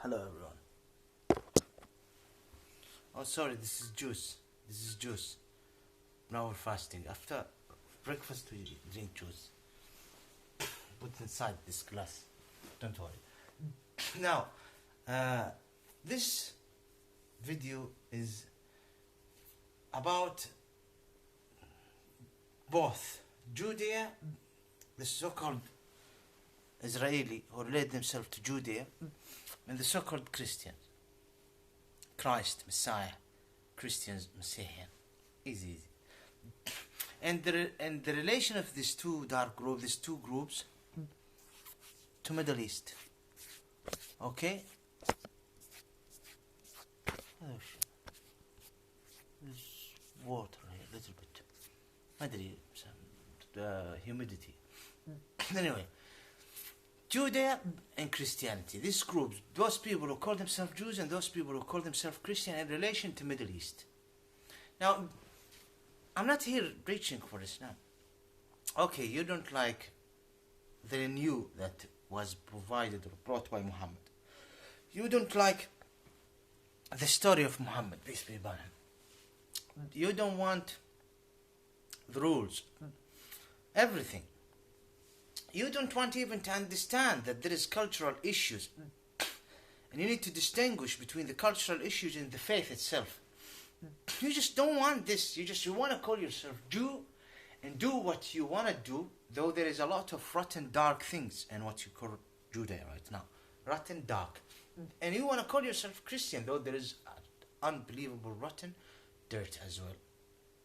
Hello everyone. Oh sorry, this is juice. This is juice. Now we're fasting. After breakfast we drink juice. Put inside this glass. Don't worry. Now, this video is about both Judea, the so-called Israeli who relate themselves to Judea, and the so-called Christians. Christ, Messiah, Christians, Messiah. Easy. And the relation of these two these two groups to Middle East. Okay? Oh, there's water here, a little bit. Madri, some humidity. Anyway, Judea and Christianity. These groups, those people who call themselves Jews and those people who call themselves Christian in relation to Middle East. Now, I'm not here preaching for Islam. Okay, you don't like the new that was provided or brought by Muhammad. You don't like the story of Muhammad, peace be upon him. You don't want the rules, everything. You don't want even to understand that there is cultural issues. And you need to distinguish between the cultural issues and the faith itself. You just don't want this. You want to call yourself Jew and do what you want to do, though there is a lot of rotten, dark things in what you call Judea right now. Rotten, dark. And you want to call yourself Christian, though there is unbelievable rotten dirt as well.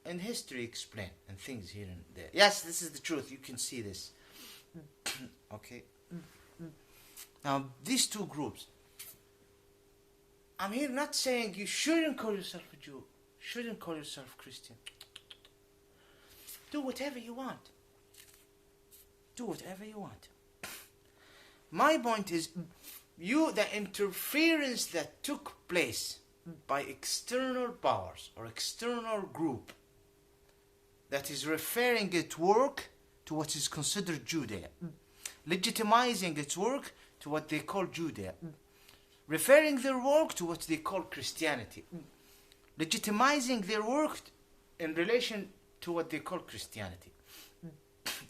And history explain, and things here and there. Yes, this is the truth. You can see this. Okay. Now, these two groups. I'm here not saying you shouldn't call yourself a Jew, shouldn't call yourself Christian. Do whatever you want. Do whatever you want. My point is, the interference that took place by external powers or external group that is referring its work to what is considered Judea, legitimizing its work to what they call Judea, referring their work to what they call Christianity, legitimizing their work in relation to what they call Christianity.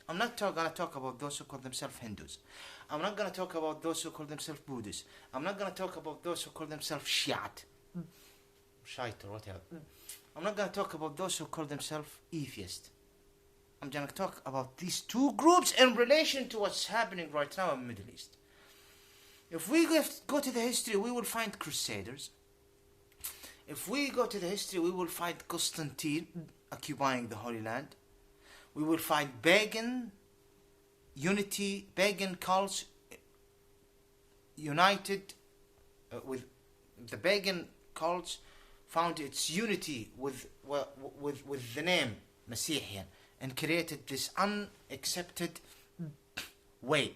I'm not going to talk about those who call themselves Hindus. I'm not going to talk about those who call themselves Buddhists. I'm not going to talk about those who call themselves Shiite or whatever. I'm not going to talk about those who call themselves atheists. I'm going to talk about these two groups in relation to what's happening right now in the Middle East. If we go to the history, we will find Crusaders. If we go to the history, we will find Constantine occupying the Holy Land. We will find pagan cults united with the pagan cults found its unity with the name Messiah and created this unaccepted way,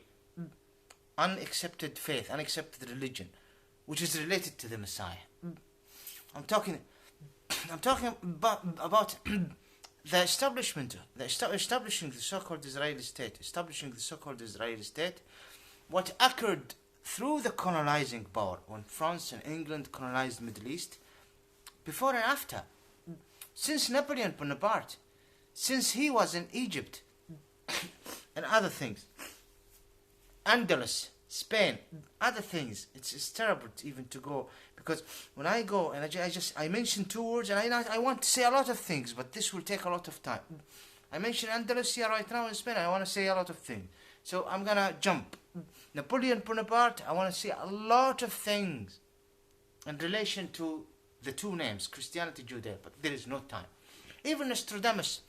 unaccepted faith, unaccepted religion, which is related to the Messiah. I'm talking about the establishing the so-called Israeli state, what occurred through the colonizing power when France and England colonized the Middle East, before and after, since Napoleon Bonaparte, since he was in Egypt, and other things, Andalus, Spain, other things. It's terrible even to go, because when I go and I mention two words and I want to say a lot of things, but this will take a lot of time. I mention Andalusia right now in Spain. I want to say a lot of things, so I'm gonna jump. Napoleon Bonaparte. I want to say a lot of things in relation to the two names, Christianity, Judea, but there is no time. Even Nostradamus,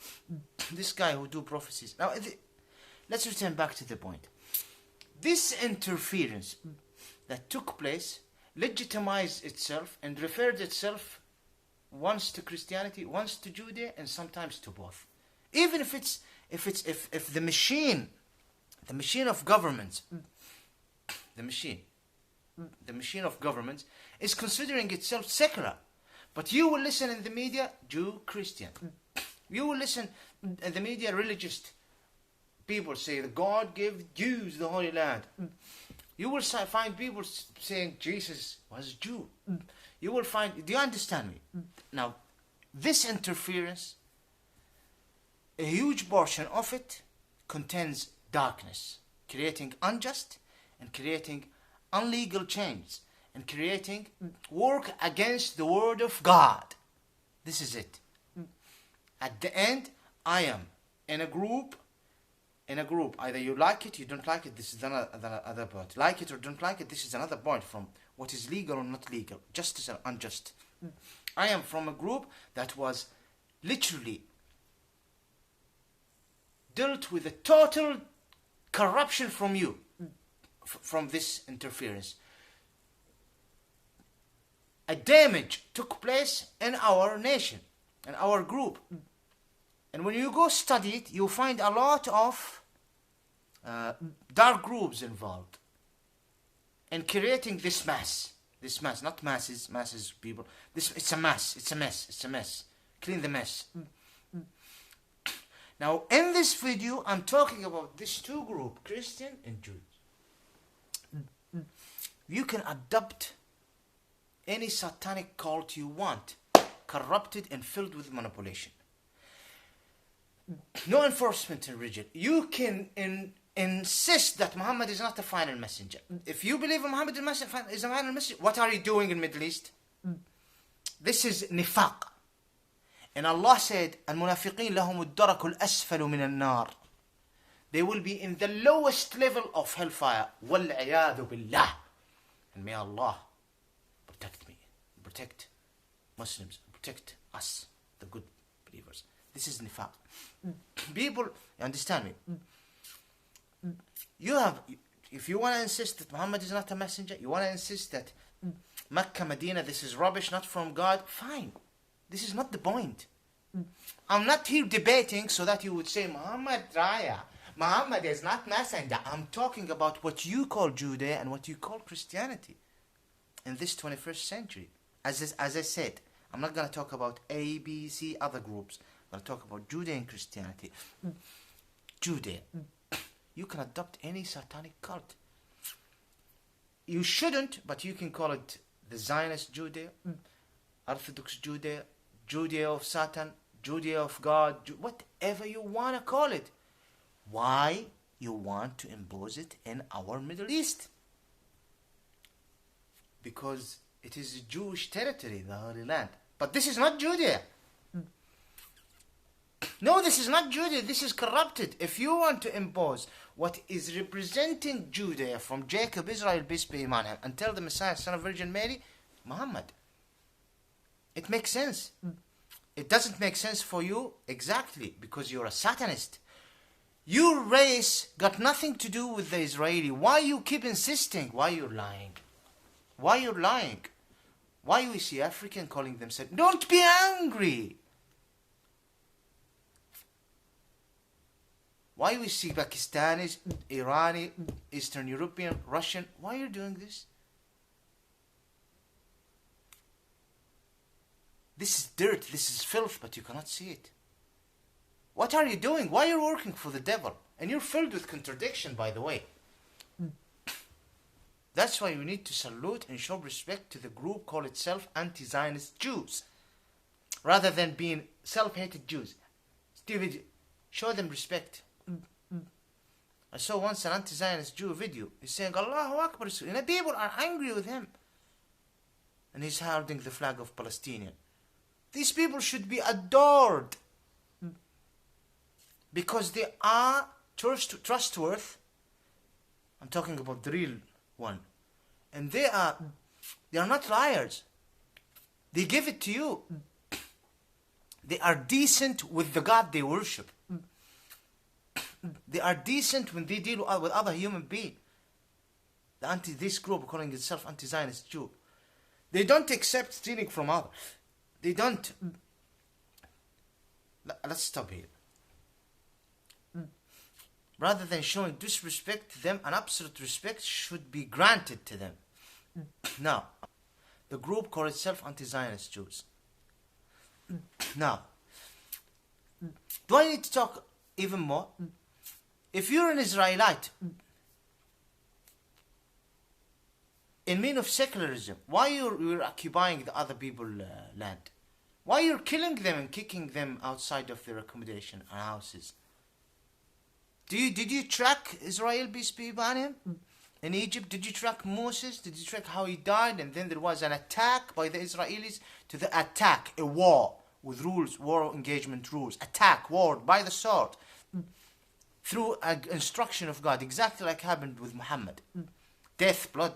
this guy who do prophecies. Now, let's return back to the point. This interference that took place legitimized itself and referred itself once to Christianity, once to Judea, and sometimes to both. Even if the machine of government, the machine of government is considering itself secular, but you will listen in the media, Jew, Christian. You will listen in the media, religious people say that God gave Jews the Holy Land. You will find people saying Jesus was Jew. You will find, do you understand me? Now, this interference, a huge portion of it contains darkness, creating unjust and creating illegal change and creating work against the word of God. This is it. At the end, I am in a group. Either you like it, you don't like it, this is another point. Like it or don't like it, this is another point from what is legal or not legal, justice or unjust. I am from a group that was literally dealt with a total corruption from you, from this interference. A damage took place in our nation, in our group. And when you go study it, you find a lot of dark groups involved in creating this mass. This mass, not masses, people. It's a mess. It's a mess. Clean the mess. Now, in this video, I'm talking about these two groups, Christian and Jews. You can adopt any satanic cult you want, corrupted and filled with manipulation. No enforcement in religion. You can insist that Muhammad is not the final messenger. If you believe Muhammad is the final messenger, what are you doing in Middle East? This is nifaq. And Allah said, "Al-munafiqeen lahum ad-darak al-asfalu min an-nar." They will be in the lowest level of hellfire. Wal-'iyadhu billah. And may Allah protect me, protect Muslims, protect us, the good believers. This is nifaq. People, you understand me? If you want to insist that Muhammad is not a messenger, you want to insist that Mecca, Medina, this is rubbish, not from God, fine. This is not the point. I'm not here debating so that you would say, Muhammad Raya, Muhammad is not messenger. I'm talking about what you call Judea and what you call Christianity in this 21st century. As I said, I'm not going to talk about A, B, C, other groups. I'm going to talk about Judean Christianity. Judea. You can adopt any satanic cult. You shouldn't, but you can call it the Zionist Judea, Orthodox Judea, Judea of Satan, Judea of God, whatever you want to call it. Why you want to impose it in our Middle East? Because it is Jewish territory, the Holy Land. But this is not Judea. No, this is not Judea. This is corrupted. If you want to impose what is representing Judea from Jacob, Israel, peace be upon him, until the Messiah, son of Virgin Mary, Muhammad. It makes sense. It doesn't make sense for you exactly because you're a Satanist. Your race got nothing to do with the Israeli. Why you keep insisting? Why you're lying? Why you're lying? Why we see African calling themselves? Don't be angry. Why we see Pakistanis, Irani, Eastern European, Russian? Why are you doing this? This is dirt, this is filth, but you cannot see it. What are you doing? Why are you working for the devil? And you're filled with contradiction, by the way. That's why you need to salute and show respect to the group called itself anti-Zionist Jews. Rather than being self-hated Jews. Steve, show them respect. I saw once an anti-Zionist Jew video. He's saying, Allahu Akbar. And people are angry with him. And he's holding the flag of Palestinian. These people should be adored. Because they are trustworthy. I'm talking about the real one. And they are not liars. They give it to you. They are decent with the God they worship. They are decent when they deal with other human beings. This group calling itself anti-Zionist Jew. They don't accept stealing from others. They don't. Let's stop here. Rather than showing disrespect to them, an absolute respect should be granted to them. Now, the group called itself anti-Zionist Jews. Now, do I need to talk even more? If you're an Israelite, in mean of secularism, why you're occupying the other people land? Why you're killing them and kicking them outside of their accommodation and houses? Did you track Israel, peace be upon him, in Egypt? Did you track Moses? Did you track how he died? And then there was an attack by the Israelis to the attack, a war with rules, war engagement rules, attack, war by the sword, through an instruction of God, exactly like happened with Muhammad. Death, blood.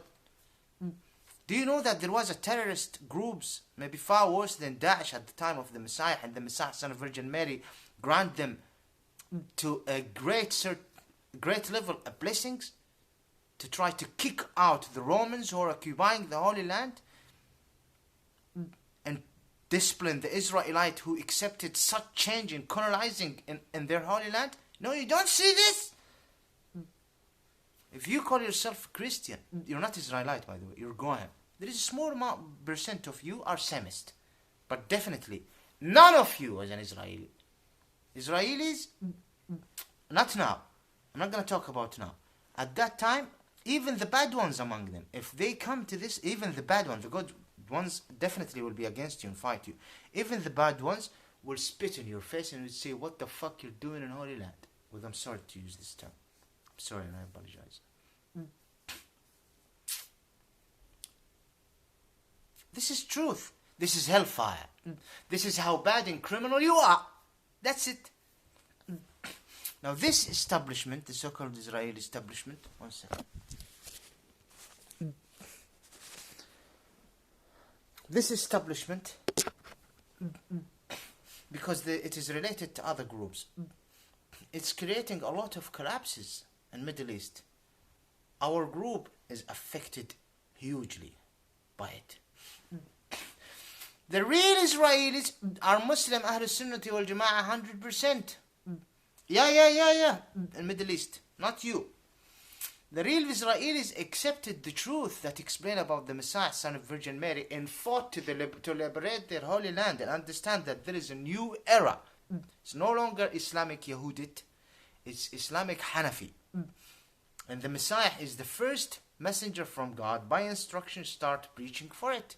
Do you know that there was a terrorist groups, maybe far worse than Daesh at the time of the Messiah, and the Messiah, son of Virgin Mary, grant them to a great level of blessings to try to kick out the Romans who are occupying the Holy Land and discipline the Israelite who accepted such change in colonizing in their Holy Land? No, you don't see this. If you call yourself Christian, you're not Israelite, by the way, you're Goyim. There is a small percent of you are Semist. But definitely, none of you is an Israeli. Israelis, not now. I'm not going to talk about now. At that time, even the bad ones among them, if they come to this, even the bad ones, the good ones definitely will be against you and fight you. Even the bad ones will spit in your face and will say, what the fuck you're doing in Holy Land? Well, I'm sorry to use this term. I'm sorry and I apologize. This is truth. This is hellfire. This is how bad and criminal you are. That's it. Now this establishment, the so-called Israeli establishment, one second. This establishment, because it is related to other groups, it's creating a lot of collapses in Middle East. Our group is affected hugely by it. The real Israelis are Muslim Ahlul Sunnah wal Jama'ah 100%. Yeah. In Middle East, not you. The real Israelis accepted the truth that explained about the Messiah, son of Virgin Mary, and fought to liberate their Holy Land and understand that there is a new era. It's no longer Islamic Yahudit, it's Islamic Hanafi. And the Messiah is the first messenger from God. By instruction, start preaching for it.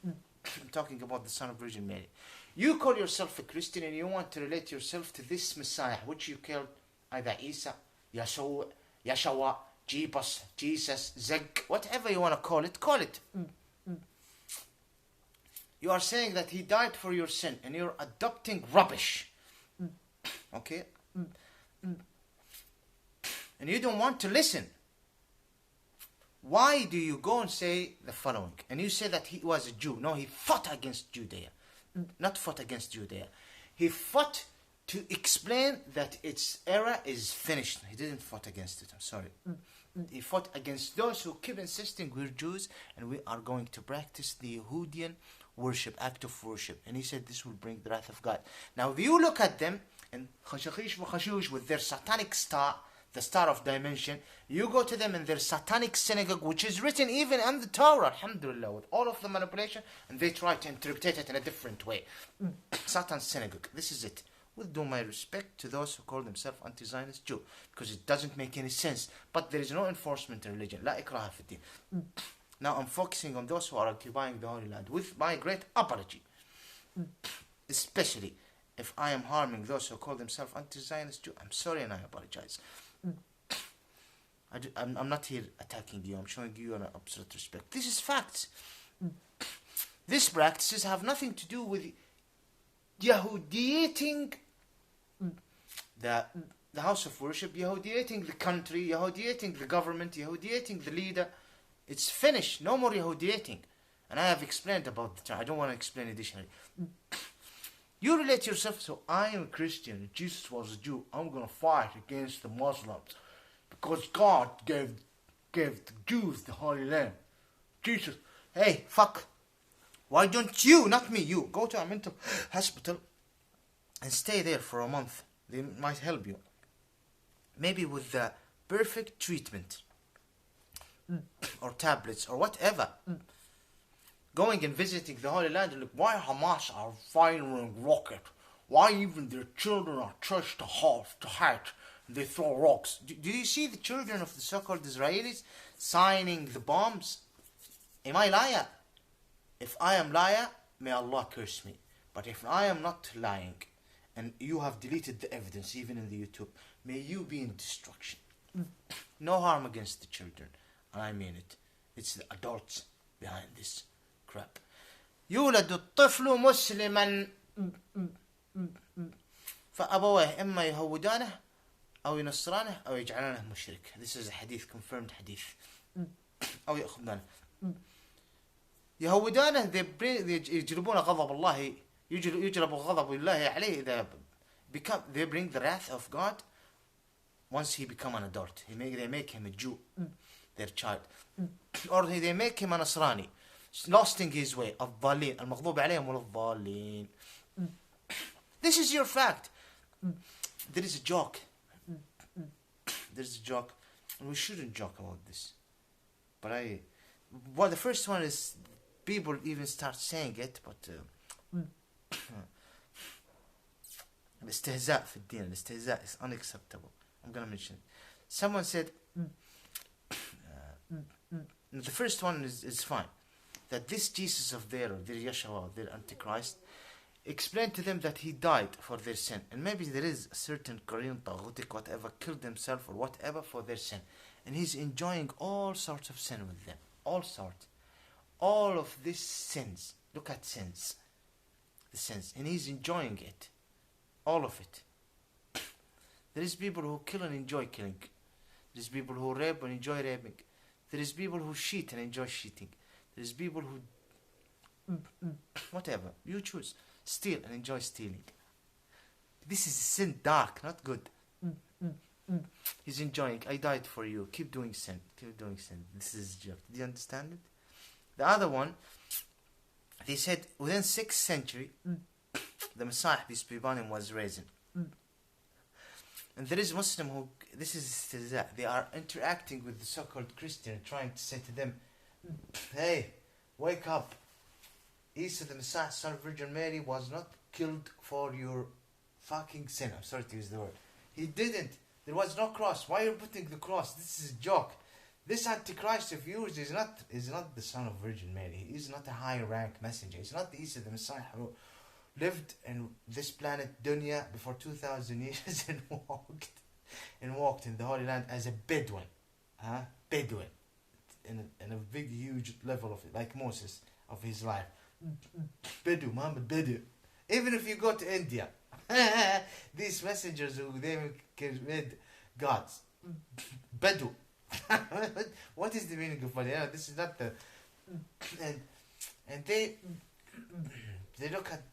I'm talking about the son of Virgin Mary. You call yourself a Christian and you want to relate yourself to this Messiah, which you called either Isa, Yeshua, Jesus, Zeg, whatever you want to call it. You are saying that he died for your sin and you're adopting rubbish. Okay? And you don't want to listen. Why do you go and say the following? And you say that he was a Jew. No, he fought against Judea. Not fought against Judea. He fought to explain that its era is finished. He didn't fight against it. I'm sorry. He fought against those who keep insisting we're Jews and we are going to practice the Yahudian worship, act of worship. And he said this will bring the wrath of God. Now, if you look at them and with their satanic star, the star of dimension, you go to them in their satanic synagogue, which is written even in the Torah, alhamdulillah, with all of the manipulation, and they try to interpret it in a different way. Satan's synagogue, this is it. With due my respect to those who call themselves anti-Zionist Jew, because it doesn't make any sense. But there is no enforcement in religion. La ikraha fi din. Now I'm focusing on those who are occupying the Holy Land with my great apology. Especially if I am harming those who call themselves anti-Zionist Jew. I'm sorry and I apologize. I'm not here attacking you. I'm showing you an absolute respect. This is facts. These practices have nothing to do with Yahudiating the house of worship, Yahudiating the country, Yahudiating the government, Yahudiating the leader. It's finished. No more Yahudiating. And I have explained about the term. I don't want to explain additionally. You relate yourself, so I am a Christian, Jesus was a Jew, I'm going to fight against the Muslims because God gave the Jews the Holy Land. Jesus, hey, fuck. Why don't you, not me, you, go to a mental hospital and stay there for a month. They might help you. Maybe with the perfect treatment or tablets or whatever. Going and visiting the Holy Land and look, why Hamas are firing rocket? Why even their children are trashed to height? They throw rocks. Do you see the children of the so-called Israelis signing the bombs Am I liar? If I am liar, may Allah curse me. But if I am not lying, and you have deleted the evidence even in the YouTube, may you be in destruction. No harm against the children, and I mean it. It's the adults behind this crap. يولد الطفل مسلما فأبواه إما يهودانه أو ينصرانه أو يجعلانه مشرك. This is a hadith, confirmed hadith. أو يأخذانه. يهودانه يجلبون غضب الله يجلب غضب الله عليه إذا they bring the wrath of God once he become an adult. They make him a Jew, their child. Or they make him a Nasrani, lost in his way. الضالين المغضوب عليهم ولا الضالين. This is your fact. There is a joke. There's a joke, and we shouldn't joke about this. But the first one is people even start saying it, but الاستهزاء في الدين, الاستهزاء is unacceptable. I'm gonna mention it. Someone said the first one is fine, that this Jesus of their Yeshua, their Antichrist, explained to them that he died for their sin, and maybe there is a certain Korean Taghutik whatever killed himself or whatever for their sin, and he's enjoying all sorts of sin with them, all of these sins. Look at sins, the sins, and he's enjoying it, all of it. There is people who kill and enjoy killing. There is people who rape and enjoy raping. There is people who cheat and enjoy cheating. There is people who whatever you choose, steal and enjoy stealing. This is sin, dark, not good. He's enjoying. I died for you. Keep doing sin. Keep doing sin. This is joke. Do you understand it? The other one, they said within 6th century, the Messiah, peace be upon him, was risen. And there is a Muslim who, this is that they are interacting with the so-called Christian, trying to say to them, hey, wake up. Isa the Messiah, son of Virgin Mary, was not killed for your fucking sin. I'm sorry to use the word. He didn't. There was no cross. Why are you putting the cross? This is a joke. This Antichrist of yours is not the son of Virgin Mary. He is not a high rank messenger. He's not the Isa the Messiah who lived in this planet Dunya before 2,000 years and walked in the Holy Land as a Bedouin. Bedouin. In a big, huge level of it, like Moses of his life. Bedu, Muhammad Bedu. Even if you go to India, these messengers who they made gods. Bedu. What is the meaning of Bedu? This is not the... And they look at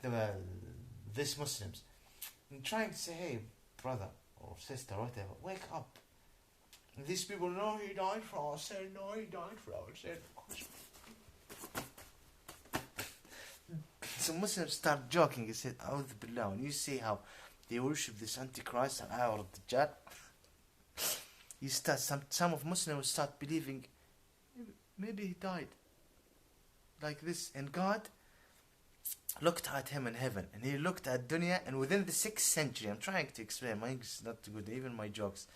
these Muslims and trying to say, hey, brother or sister, whatever, wake up. And these people, no, he died for our sin, no, he died for our sin. So Muslims start joking. He said, A'udhu Billah, when you see how they worship this Antichrist and Ayar al-Dajjal, you start, some of Muslims start believing, maybe he died. Like this. And God looked at him in heaven, and he looked at dunya, and within the 6th century, I'm trying to explain, my English is not good, even my jokes,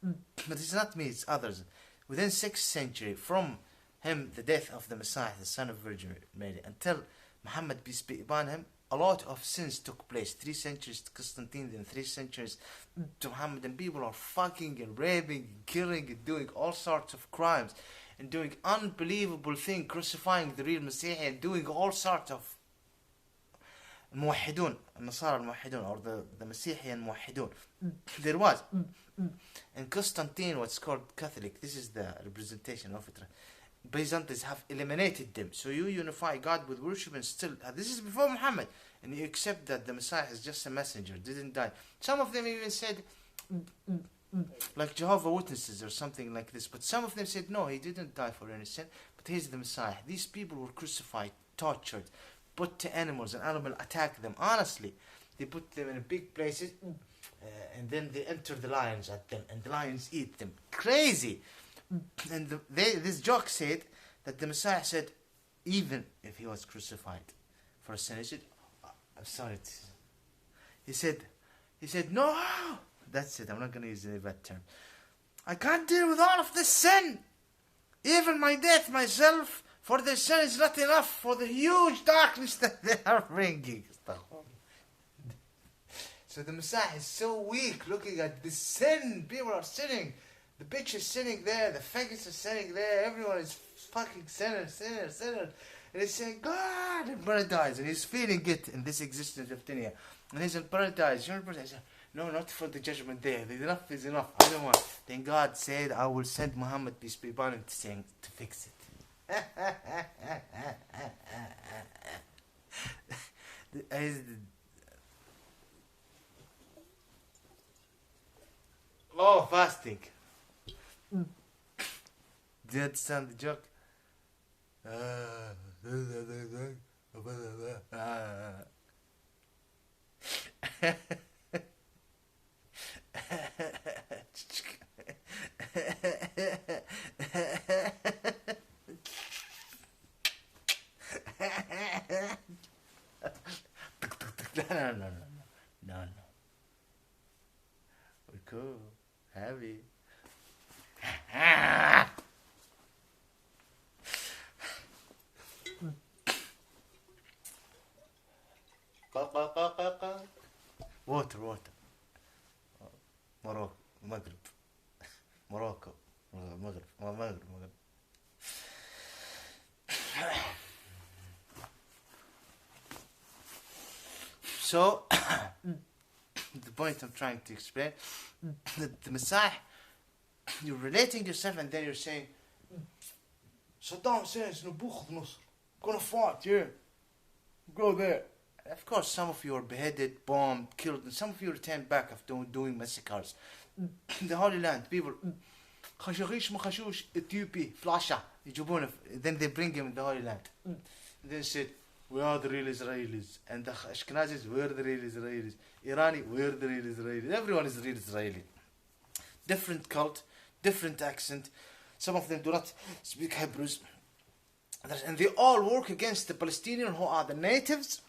but it's not me, it's others. Within 6th century, from him, the death of the Messiah, the son of Virgin Mary, until Muhammad, peace be upon him, a lot of sins took place. 3 centuries to Constantine, then 3 centuries to Muhammad, and people are fucking and raping and killing and doing all sorts of crimes and doing unbelievable things, crucifying the real Messiah and doing all sorts of الموحدون, النصارى الموحدون, or the Messihian موحدون. There was. And Constantine, what's called Catholic, this is the representation of it. Byzantines have eliminated them. So you unify God with worship and still, this is before Muhammad, and you accept that the Messiah is just a messenger, didn't die. Some of them even said, like Jehovah's Witnesses or something like this, but some of them said, no, he didn't die for any sin, but he's the Messiah. These people were crucified, tortured, put to animals, and animals attack them. Honestly, they put them in big places, and then they enter the lions at them, and the lions eat them. Crazy! And this joke said that the Messiah said, even if he was crucified for a sin, he said, I'm sorry. He said, no! That's it, I'm not going to use any bad term. I can't deal with all of this sin! Even my death, myself, For the sun is not enough for the huge darkness that they are bringing. So the Messiah is so weak looking at the sin. People are sinning. The bitch is sinning there. The faggots are sinning there. Everyone is fucking sinner. And he's saying, God, in paradise. And he's feeling it in this existence of dunya. And he's in paradise. You're in paradise. No, not for the judgment day. Enough is enough. I don't want. Then God said, I will send Muhammad, peace be upon him, to fix it. Oh, fasting. Do you understand the joke? No. We're cool. Heavy. Water. Morocco. Maghreb. So, the point I'm trying to explain, the Messiah, you're relating yourself and then you're saying, Saddam says, Nabucodonosor, gonna fight, yeah, go there. Of course, some of you are beheaded, bombed, killed, and some of you returned back after doing massacres. The Holy Land, people, Ethiopia, Flasha, then they bring him in the Holy Land. They said, we are the real Israelis. And the Ashkenazis, we're the real Israelis. Irani, we're the real Israelis. Everyone is real Israeli. Different cult, different accent. Some of them do not speak Hebrews. And they all work against the Palestinians who are the natives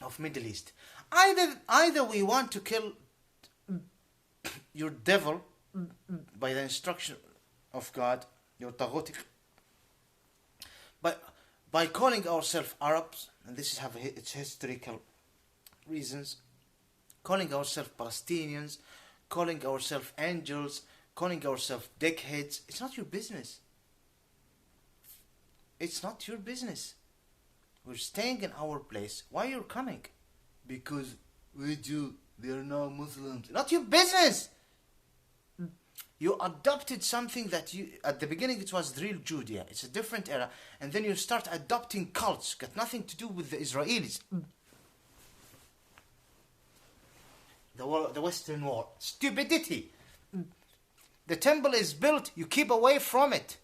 of Middle East. Either we want to kill your devil by the instruction of God, your Taghutik, by calling ourselves Arabs, and this is its historical reasons, calling ourselves Palestinians, calling ourselves angels, calling ourselves dickheads. It's not your business. It's not your business. We're staying in our place. Why you're coming? Because we Jew, they are now Muslims. Not your business. You adopted something that at the beginning it was real Judea. It's a different era. And then you start adopting cults. Got nothing to do with the Israelis. The Western wall. Stupidity. The temple is built. You keep away from it.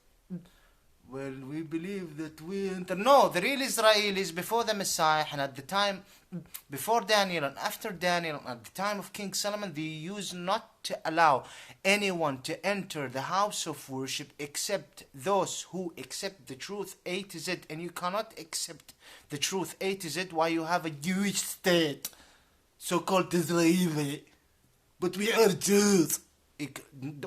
Well, we believe that we enter. No, the real Israelis before the Messiah and at the time before Daniel and after Daniel and at the time of King Solomon, they used not to allow anyone to enter the house of worship except those who accept the truth A to Z. And you cannot accept the truth A to Z while you have a Jewish state, so-called Israeli. But we are Jews.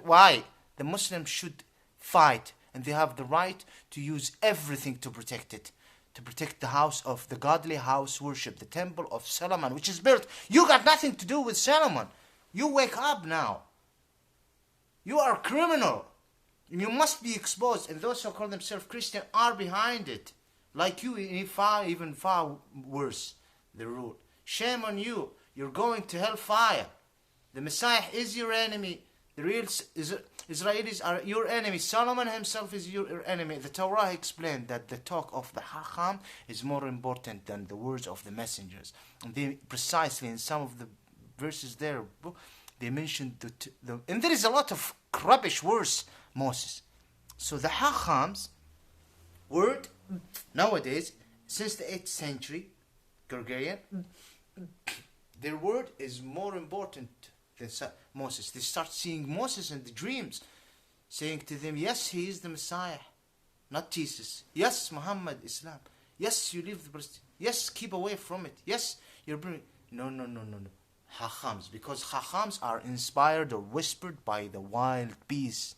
Why? The Muslims should fight. And they have the right to use everything to protect it. To protect the house of the godly house worship, the temple of Solomon, which is built. You got nothing to do with Solomon. You wake up now. You are a criminal. And you must be exposed. And those who call themselves Christian are behind it. Like you, even far worse, the rule. Shame on you. You're going to hellfire. The Messiah is your enemy. The real Israelis are your enemy. Solomon himself is your enemy. The Torah explained that the talk of the Hacham is more important than the words of the messengers. And they precisely in some of the verses there, they mentioned and there is a lot of rubbish words, Moses. So the Hacham's word nowadays, since the 8th century, Gregorian, their word is more important than Moses. They start seeing Moses in the dreams, saying to them, yes, he is the Messiah, not Jesus. Yes, Muhammad, Islam. Yes, you leave the Palestine. Yes, keep away from it. Yes, you're bringing. No. Hachams, because Hachams are inspired or whispered by the wild beast,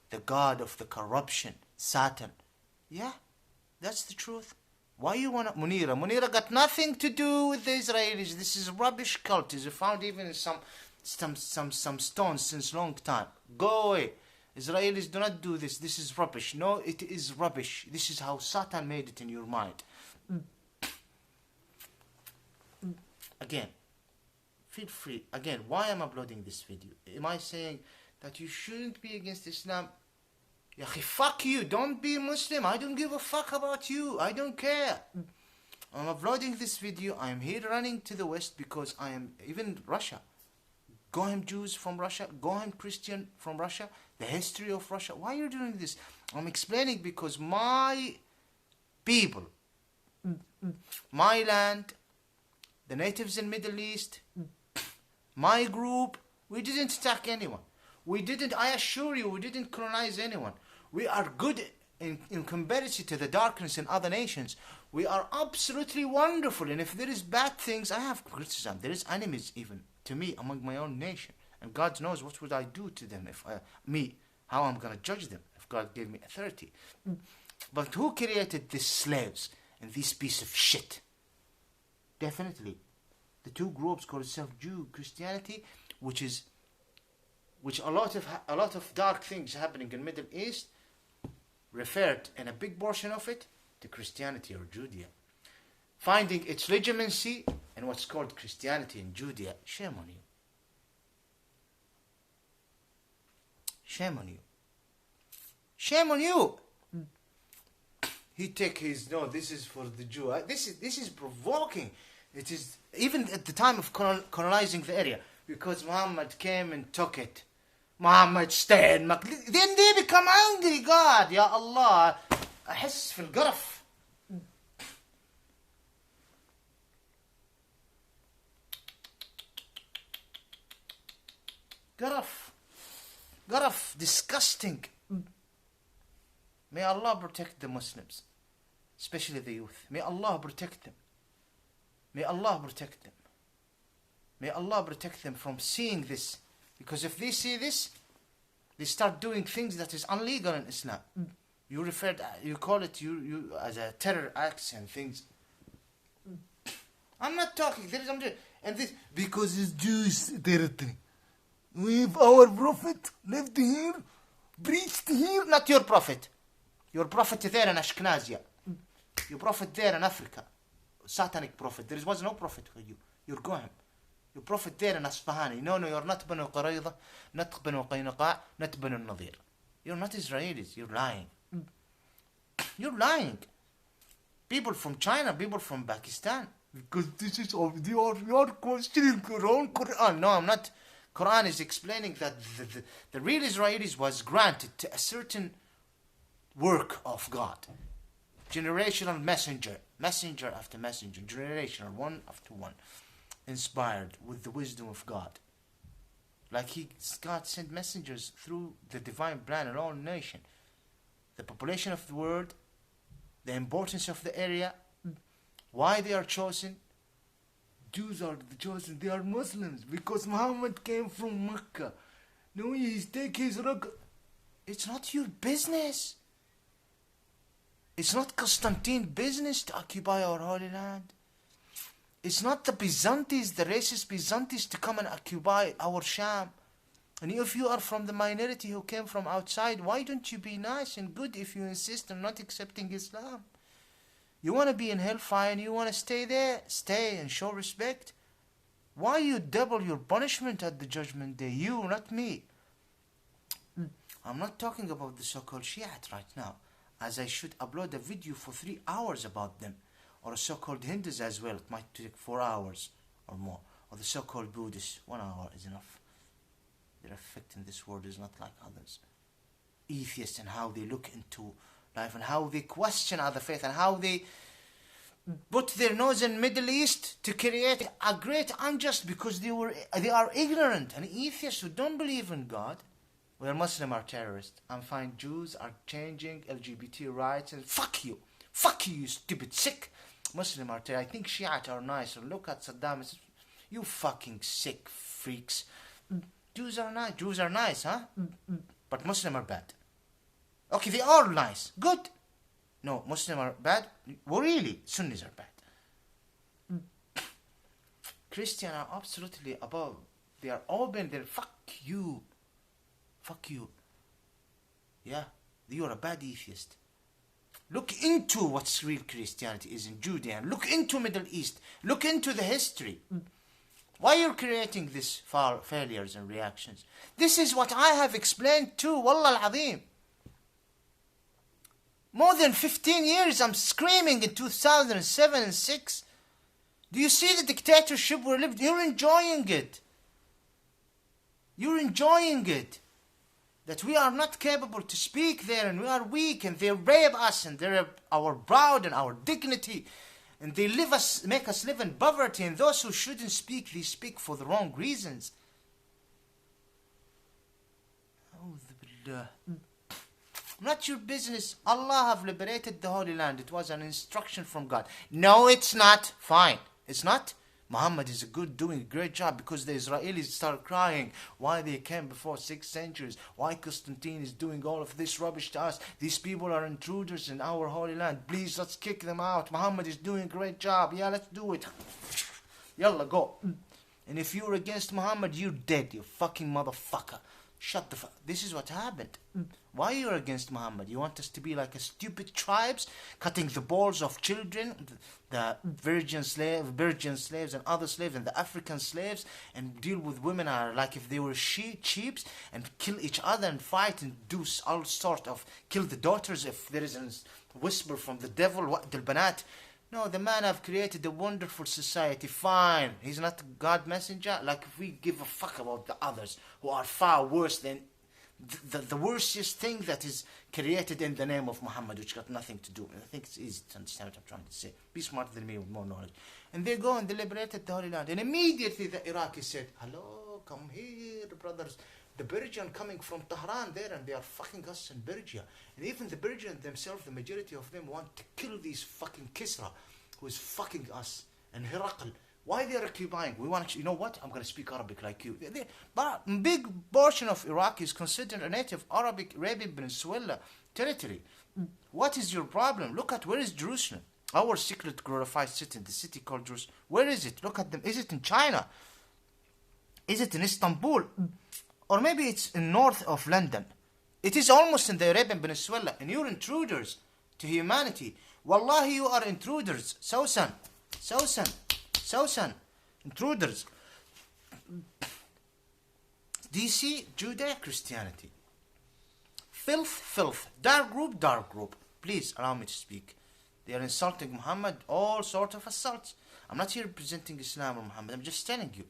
the god of the corruption, Satan. Yeah, That's the truth. Why you want to... Munira got nothing to do with the Israelis. This is rubbish cult. It's found even in some stones since long time. Go away. Israelis do not do this. This is rubbish. No, it is rubbish. This is how Satan made it in your mind. Again, feel free. Again, why am I uploading this video? Am I saying that you shouldn't be against Islam? Yahi, fuck you. Don't be Muslim. I don't give a fuck about you. I don't care. I'm uploading this video. I am here running to the West because I am... Even Russia. Gohem Jews from Russia. Gohem Christian from Russia. The history of Russia. Why are you doing this? I'm explaining because my people, my land, the natives in Middle East, my group, we didn't attack anyone. We didn't, I assure you, we didn't colonize anyone. We are good in comparison to the darkness in other nations. We are absolutely wonderful. And if there is bad things, I have criticism. There is enemies even to me among my own nation. And God knows what would I do to them if how I'm going to judge them if God gave me authority. But who created these slaves and this piece of shit? Definitely the two groups called self-Jew Christianity, which a lot of dark things happening in Middle East referred in a big portion of it to Christianity or Judea, finding its legitimacy in what's called Christianity and Judea. Shame on you. Shame on you. Shame on you. He take his, no, this is for the Jew. This is provoking. It is even at the time of colonizing the area, because Muhammad came and took it. Muhammad stay in Makkah. Then they become angry. God, Ya Allah, أحس في القرف. Garaf, disgusting. May Allah protect the Muslims, especially the youth. May Allah protect them. May Allah protect them. May Allah protect them from seeing this. Because if they see this, they start doing things that is illegal in Islam. You call it you as a terror acts and things. I'm not talking. And this because it's Jewish territory. We've our prophet lived here, preached here. Not your prophet. Your prophet there in Ashkenazia. Your prophet there in Africa. Satanic prophet. There was no prophet for you. You're Gohem. Your prophet there in Asfahani. No, you're not Banu Qurayza, not Banu Qaynuqa, not Banu Nadir. You're not Israelis. You're lying. You're lying. People from China, people from Pakistan. Because this is of you're questioning Quran. No, I'm not. Quran is explaining that the real Israelis was granted to a certain work of God. Generational messenger after messenger, generational, one after one, inspired with the wisdom of God. Like God sent messengers through the divine plan in all nation. The population of the world, the importance of the area, why they are chosen. Jews are the chosen, they are Muslims because Muhammad came from Mecca. No, he's take his rock. It's not your business. It's not Constantine's business to occupy our holy land. It's not the Byzantines, the racist Byzantines to come and occupy our Sham. And if you are from the minority who came from outside, why don't you be nice and good if you insist on not accepting Islam? You want to be in hellfire and you want to stay there? Stay and show respect. Why you double your punishment at the judgment day? You, not me. I'm not talking about the so-called Shiite right now, as I should upload a video for 3 hours about them. Or so-called Hindus as well. It might take 4 hours or more. Or the so-called Buddhists. 1 hour is enough. Their effect in this world is not like others. Atheists and how they look into life and how they question other faith and how they put their nose in Middle East to create a great unjust because they are ignorant. And atheists who don't believe in God, well, Muslims are terrorists. And find Jews are changing LGBT rights and fuck you, you stupid sick. Muslims are terrorists. I think Shiite are nice. Look at Saddam. You fucking sick freaks. Jews are nice, huh? But Muslims are bad. Okay, they are nice. Good. No, Muslims are bad. Well, really, Sunnis are bad. Christians are absolutely above. They are open. They're fuck you. Fuck you. Yeah, you are a bad atheist. Look into what real Christianity is in Judea. Look into Middle East. Look into the history. Why you're creating these failures and reactions? This is what I have explained too. Wallah al-Azim. More than 15 years I'm screaming in 2007 and 6. Do you see the dictatorship we're living? You're enjoying it. You're enjoying it. That we are not capable to speak there and we are weak and they rape us and they rape our proud and our dignity. And they make us live in poverty, and those who shouldn't speak, they speak for the wrong reasons. Not your business. Allah have liberated the Holy Land. It was an instruction from God. No, it's not. Fine. It's not. Muhammad is doing a great job because the Israelis start crying why they came before 6 centuries, why Constantine is doing all of this rubbish to us. These people are intruders in our Holy Land. Please, let's kick them out. Muhammad is doing a great job. Yeah, let's do it. Yalla, go. And if you're against Muhammad, you're dead, you fucking motherfucker. Shut the fuck. This is what happened. Why you're against Muhammad? You want us to be like a stupid tribes, cutting the balls of children, the virgin slaves and other slaves and the African slaves, and deal with women are like if they were sheeps, and kill each other and fight and do all sort of kill the daughters if there is a whisper from the devil. What the banat? No, the man have created a wonderful society. Fine, he's not a God messenger. Like if we give a fuck about the others who are far worse than the worstest thing that is created in the name of Muhammad, which got nothing to do. I think it's easy to understand what I'm trying to say. Be smarter than me with more knowledge. And they go and they liberated the Holy Land. And immediately the Iraqis said, hello, come here, brothers. The Persian coming from Tehran there, and they are fucking us in Persia. And even the Persians themselves, the majority of them want to kill these fucking Kisra, who is fucking us, and Herakl. Why they are occupying? We want to, you know what? I'm going to speak Arabic like you. But a big portion of Iraq is considered a native Arabic Arabian Peninsula territory. What is your problem? Look at where is Jerusalem? Our secret glorified city, the city called Jerusalem. Where is it? Look at them. Is it in China? Is it in Istanbul? Or maybe it's in north of London. It is almost in the Arabian Peninsula, and you're intruders to humanity. Wallahi, you are intruders. Sausan. Intruders. Do you see Judeo-Christianity? Filth. Dark group. Please allow me to speak. They are insulting Muhammad, all sort of assaults. I'm not here representing Islam or Muhammad, I'm just telling you.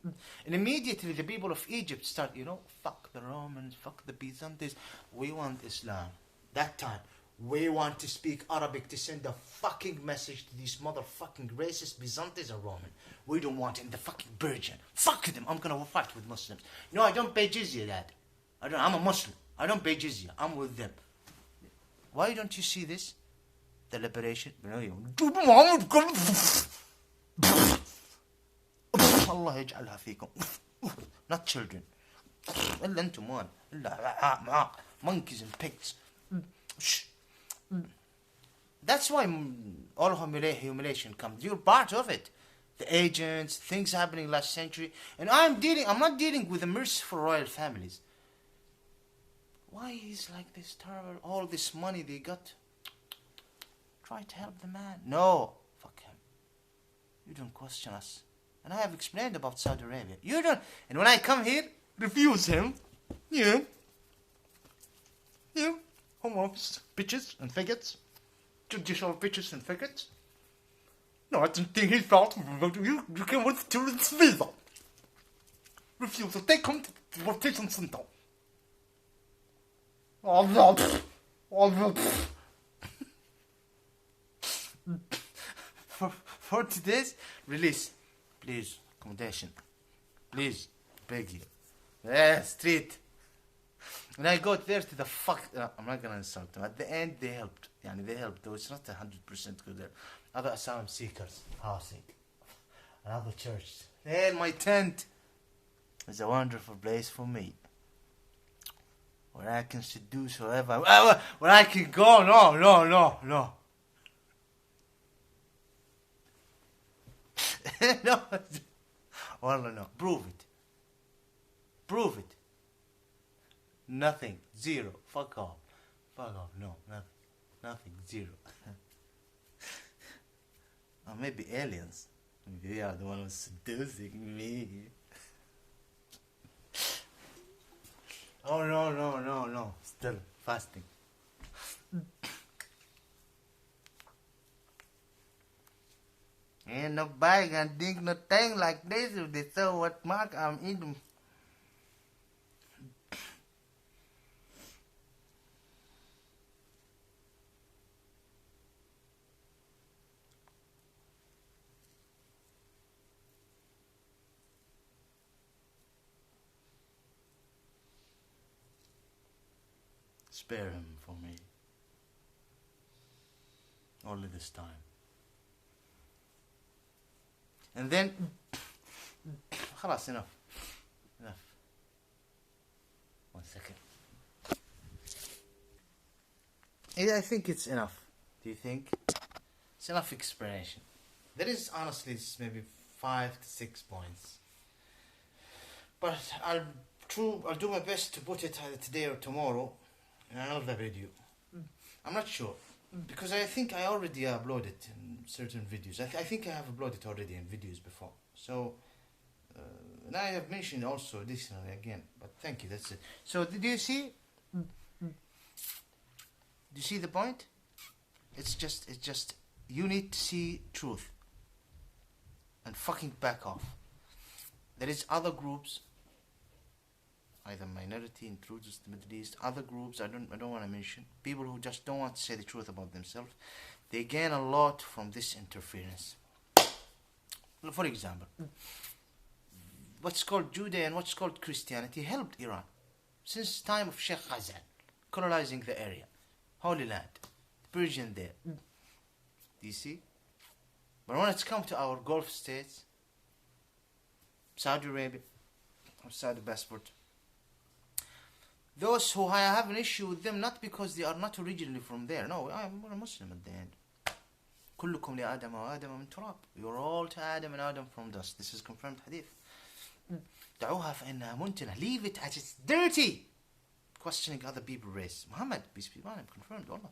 And immediately the people of Egypt start, fuck the Romans, fuck the Byzantines. We want Islam. That time, we want to speak Arabic to send a fucking message to these motherfucking racist Byzantines or Roman. We don't want it in the fucking Persian. Fuck them, I'm gonna fight with Muslims. No, I don't pay jizya, Dad. I'm a Muslim. I don't pay jizya, I'm with them. Why don't you see this? The liberation. Allah يجعلها فيكم. Not children. إلا أنتم وان. إلا monkeys and pigs. That's why all humiliation comes. You're part of it. The agents, things happening last century, and I'm not dealing with the merciful royal families. Why is like this terrible? All this money they got. Try to help the man. No, fuck him. You don't question us. And I have explained about Saudi Arabia. You don't. And when I come here, refuse him. Yeah. Homo bitches and faggots. Judicial bitches and faggots. No, I didn't think he felt. You came with tourist visa. Refuse to take him to the deportation center. For today's release, please, accommodation, please, beg you. Yeah, street. When I got there to the I'm not gonna insult them. At the end, they helped. They helped, though it's not 100% good. Other asylum seekers, housing, another church. Hey, my tent is a wonderful place for me, where I can seduce whoever, where I can go. No. No. Wallah, no. Prove it. Prove it. Nothing. Zero. Fuck off. Fuck off. No. Nothing. Nothing. Zero. Or maybe aliens. Maybe they are the one who's seducing me. Oh, no. Still fasting. Ain't nobody gonna dig no thing like this if they saw what mark I'm eating. Spare him for me. Only this time. And then, خلاص, enough. Enough. 1 second. Yeah, I think it's enough. Do you think? It's enough explanation. There is honestly maybe 5 to 6 points. But I'll do my best to put it either today or tomorrow in another video. I'm not sure. Because I think I already uploaded in certain videos. I think I have uploaded already in videos before. So, and I have mentioned also additionally again. But thank you, that's it. So, did you see? Do you see the point? It's just, you need to see truth. And fucking back off. There is other groups, either minority, includes the Middle East, other groups I don't want to mention, people who just don't want to say the truth about themselves. They gain a lot from this interference. For example, what's called Judaism and what's called Christianity helped Iran since time of Sheikh Ghazan, colonizing the area, Holy Land, the Persian there. Do you see? But when it's come to our Gulf states, Saudi Arabia, or Saudi passport, those who have an issue with them, not because they are not originally from there. No, I'm a Muslim at the end. كلكم لآدم وآدم من تراب. You're all to Adam and Adam from dust. This is confirmed hadith. دعوها فإنها منتنة. Leave it as it's dirty. Questioning other people's race. Muhammad, peace be upon him, confirmed. Allah.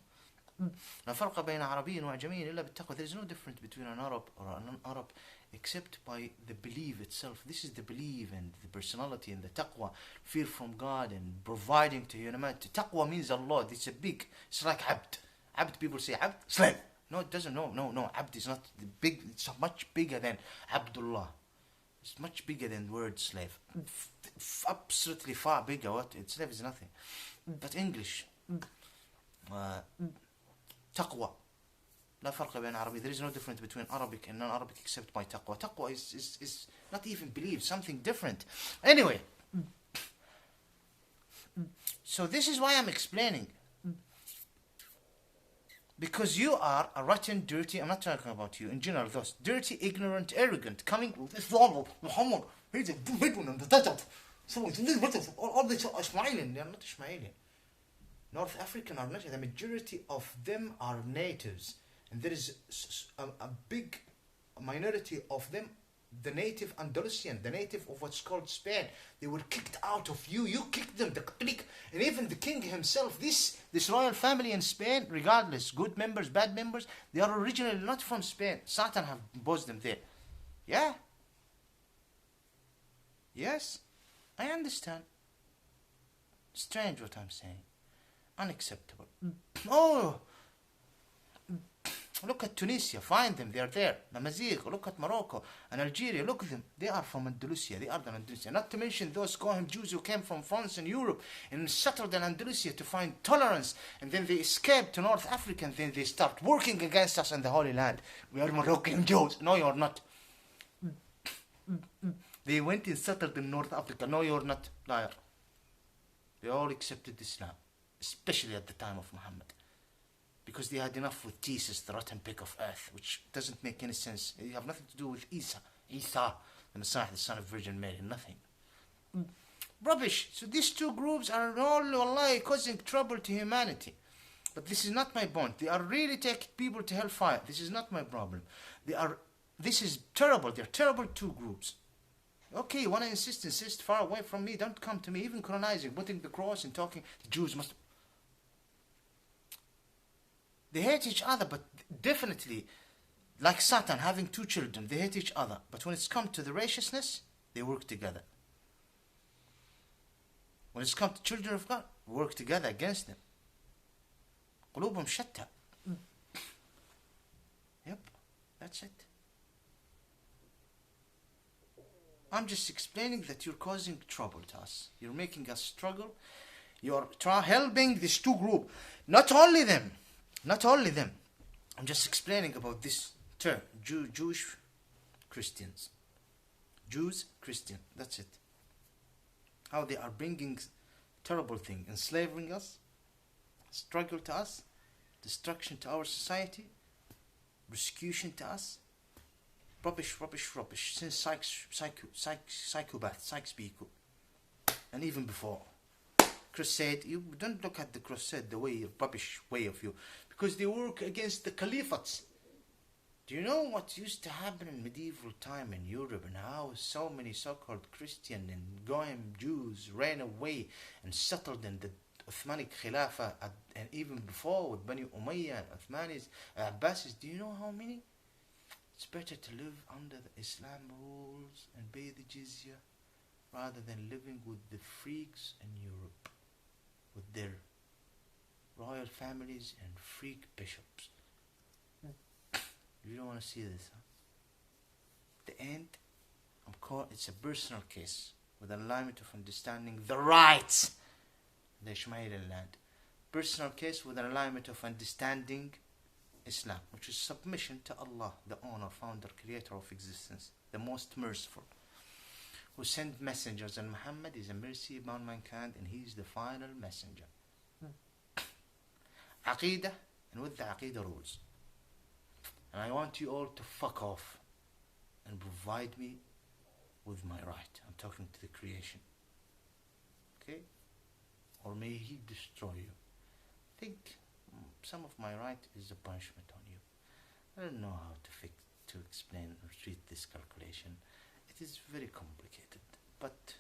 لا فرق بين عربي وعجمي إلا بالتقوى. There is no difference between an Arab or a non-Arab except by the belief itself. This is the belief and the personality and the taqwa, fear from God and providing to humanity. Taqwa means Allah. It's like abd. Abd, people say abd, slave. No, it doesn't. No. Abd is not big. It's much bigger than Abdullah. It's much bigger than the word slave. Absolutely far bigger. What? Slave is nothing. But English. Taqwa. لا فرق بين عربي. There is no difference between Arabic and non-Arabic except by taqwa. Taqwa is not even belief, something different. Anyway, so this is why I'm explaining. Because you are a rotten, dirty, I'm not talking about you, in general, those dirty, ignorant, arrogant, coming with this wall, Muhammad, he's a big one, and the desert. So, all these are Ismailian, they are not Ismailian. North African are not, the majority of them are natives. And there is a big minority of them, the native Andalusian, the native of what's called Spain. They were kicked out of you. You kicked them, the clique. And even the king himself, this royal family in Spain, regardless, good members, bad members, they are originally not from Spain. Satan have imposed them there. Yeah? Yes? I understand. Strange what I'm saying. Unacceptable. Oh! Look at Tunisia, find them, they are there. Namazigh, look at Morocco and Algeria, look at them. They are from Andalusia, they are the Andalusia. Not to mention those Gohim Jews who came from France and Europe and settled in Andalusia to find tolerance. And then they escaped to North Africa and then they start working against us in the Holy Land. We are Moroccan Jews. No, you're not. They went and settled in North Africa. No, you're not. Liar. They all accepted Islam, especially at the time of Muhammad. Because they had enough with Jesus, the rotten pig of earth, which doesn't make any sense. They have nothing to do with Isa, the Messiah, the son of Virgin Mary, nothing. Rubbish. So these two groups are all, wallahi, causing trouble to humanity. But this is not my point. They are really taking people to hellfire. This is not my problem. They are This is terrible. They're terrible two groups. Okay, you want to insist far away from me. Don't come to me. Even colonizing, putting the cross and talking. The Jews must... They hate each other, but definitely, like Satan having two children, they hate each other. But when it's come to the righteousness, they work together. When it's come to children of God, work together against them. قلوبهم شتى. Yep, that's it. I'm just explaining that you're causing trouble to us. You're making us struggle. You're helping this two group. Not only them. I'm just explaining about this term. Jewish Christians. Jews, Christian. That's it. How they are bringing terrible thing. Enslaving us. Struggle to us. Destruction to our society. Persecution to us. Rubbish. Since psychopath, psych-speaker. And even before. Crusade. You don't look at the crusade the way, rubbish way of you. Because they work against the caliphates. Do you know what used to happen in medieval time in Europe and how so many so-called Christian and Goyim Jews ran away and settled in the Uthmanic Khilafah and even before with Bani Umayyah and Uthmanis, Abbasis? Do you know how many? It's better to live under the Islam rules and pay the jizya rather than living with the freaks in Europe with their royal families and freak bishops. You don't want to see this, huh? The end, it's a personal case with an alignment of understanding the rights of the Ishmaeli land. Personal case with an alignment of understanding Islam, which is submission to Allah, the owner, founder, creator of existence, the most merciful, who sent messengers, and Muhammad is a mercy upon mankind, and he is the final messenger. Aqidah, and with the Aqidah rules. And I want you all to fuck off and provide me with my right. I'm talking to the creation. Okay? Or may he destroy you. I think some of my right is a punishment on you. I don't know how to explain or treat this calculation. It is very complicated, but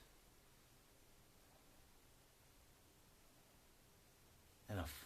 enough.